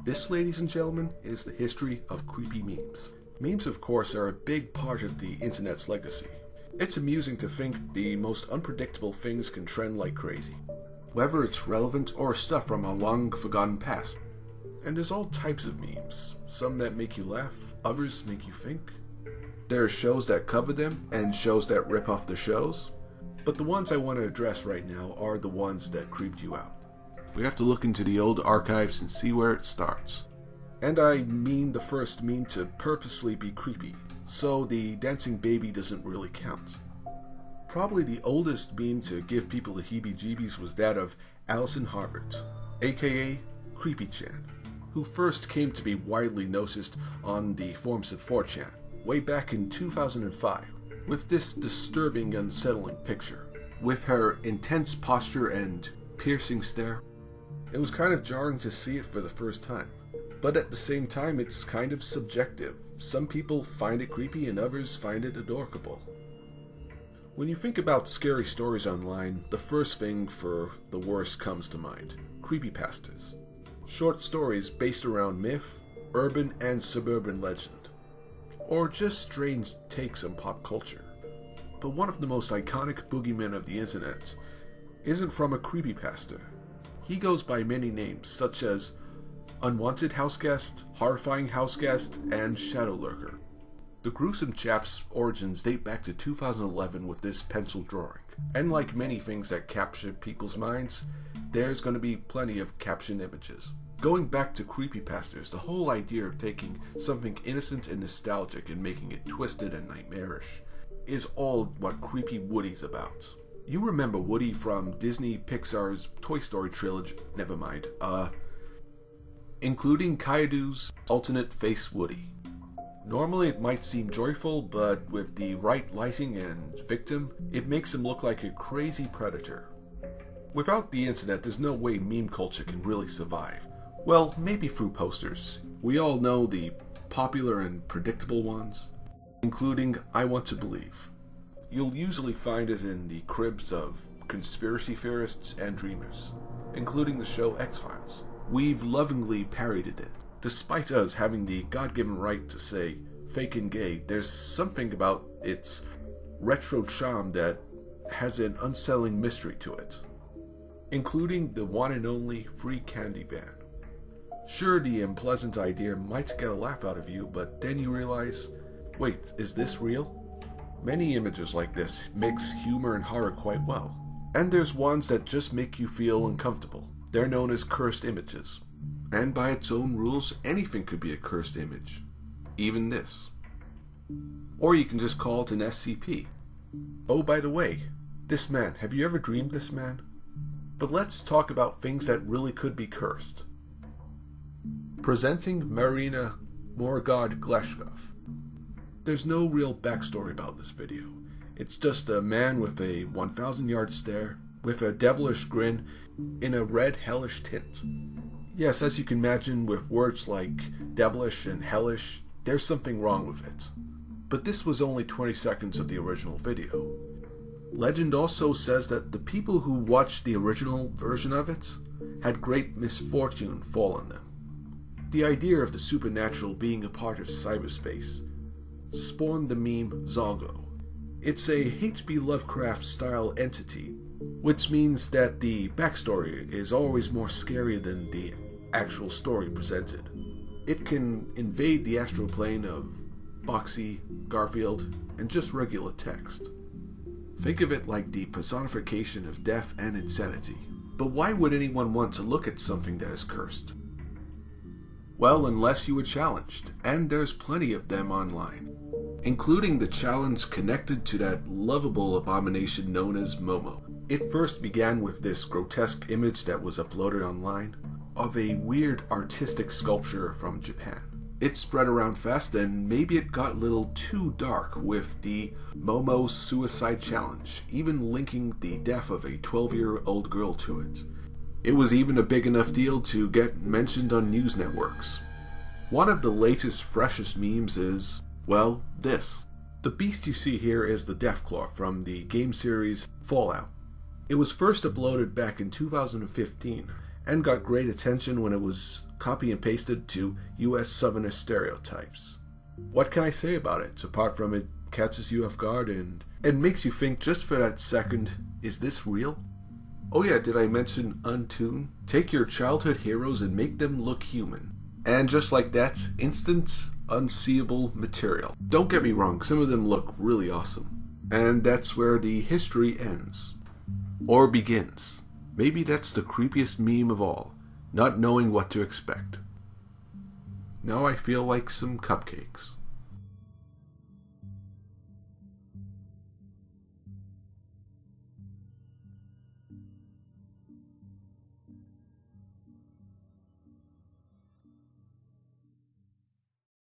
This, ladies and gentlemen, is the history of creepy memes. Memes, of course, are a big part of the internet's legacy. It's amusing to think the most unpredictable things can trend like crazy, whether it's relevant or stuff from a long forgotten past. And there's all types of memes, some that make you laugh, others make you think. There are shows that cover them, and shows that rip off the shows. But the ones I want to address right now are the ones that creeped you out. We have to look into the old archives and see where it starts. And I mean the first meme to purposely be creepy, so the dancing baby doesn't really count. Probably the oldest meme to give people the heebie-jeebies was that of Allison Harbert, aka Creepy-chan, who first came to be widely noticed on the forums of 4chan, way back in 2005, with this disturbing, unsettling picture. With her intense posture and piercing stare, it was kind of jarring to see it for the first time. But at the same time, it's kind of subjective. Some people find it creepy and others find it adorable. When you think about scary stories online, the first thing for the worst comes to mind: creepypastas. Short stories based around myth, urban and suburban legend, or just strange takes on pop culture. But one of the most iconic boogeymen of the internet isn't from a creepypasta. He goes by many names, such as Unwanted Houseguest, Horrifying Houseguest, and Shadow Lurker. The gruesome chap's origins date back to 2011 with this pencil drawing. And like many things that capture people's minds, there's going to be plenty of captioned images. Going back to creepypastas, the whole idea of taking something innocent and nostalgic and making it twisted and nightmarish is all what Creepy Woody's about. You remember Woody from Disney Pixar's Toy Story trilogy, including Caillou's alternate face Woody. Normally it might seem joyful, but with the right lighting and victim, it makes him look like a crazy predator. Without the internet, there's no way meme culture can really survive. Well, maybe through posters. We all know the popular and predictable ones, including I Want to Believe. You'll usually find it in the cribs of conspiracy theorists and dreamers, including the show X-Files. We've lovingly parodied it. Despite us having the God-given right to say fake and gay, there's something about its retro charm that has an unsettling mystery to it, including the one and only free candy van. Sure, the unpleasant idea might get a laugh out of you, but then you realize, wait, is this real? Many images like this mix humor and horror quite well. And there's ones that just make you feel uncomfortable. They're known as cursed images. And by its own rules, anything could be a cursed image. Even this. Or you can just call it an SCP. Oh, by the way, this man, have you ever dreamed this man? But let's talk about things that really could be cursed. Presenting Marina Morgard-Gleshkov. There's no real backstory about this video. It's just a man with a 1,000-yard stare, with a devilish grin, in a red hellish tint. Yes, as you can imagine, with words like devilish and hellish, there's something wrong with it. But this was only 20 seconds of the original video. Legend also says that the people who watched the original version of it had great misfortune fall on them. The idea of the supernatural being a part of cyberspace spawned the meme Zongo. It's a H.P. Lovecraft-style entity, which means that the backstory is always more scary than the actual story presented. It can invade the astral plane of Boxy, Garfield, and just regular text. Think of it like the personification of death and insanity. But why would anyone want to look at something that is cursed? Well, unless you were challenged, and there's plenty of them online, including the challenge connected to that lovable abomination known as Momo. It first began with this grotesque image that was uploaded online of a weird artistic sculpture from Japan. It spread around fast, and maybe it got a little too dark with the Momo suicide challenge, even linking the death of a 12-year-old girl to it. It was even a big enough deal to get mentioned on news networks. One of the latest, freshest memes is, well, this. The beast you see here is the Deathclaw from the game series Fallout. It was first uploaded back in 2015, and got great attention when it was copy and pasted to US Southerners stereotypes. What can I say about it, apart from it catches you off guard and makes you think just for that second, is this real? Oh yeah, did I mention Untune? Take your childhood heroes and make them look human. And just like that, instant, unseeable material. Don't get me wrong, some of them look really awesome. And that's where the history ends. Or begins. Maybe that's the creepiest meme of all, not knowing what to expect. Now I feel like some cupcakes.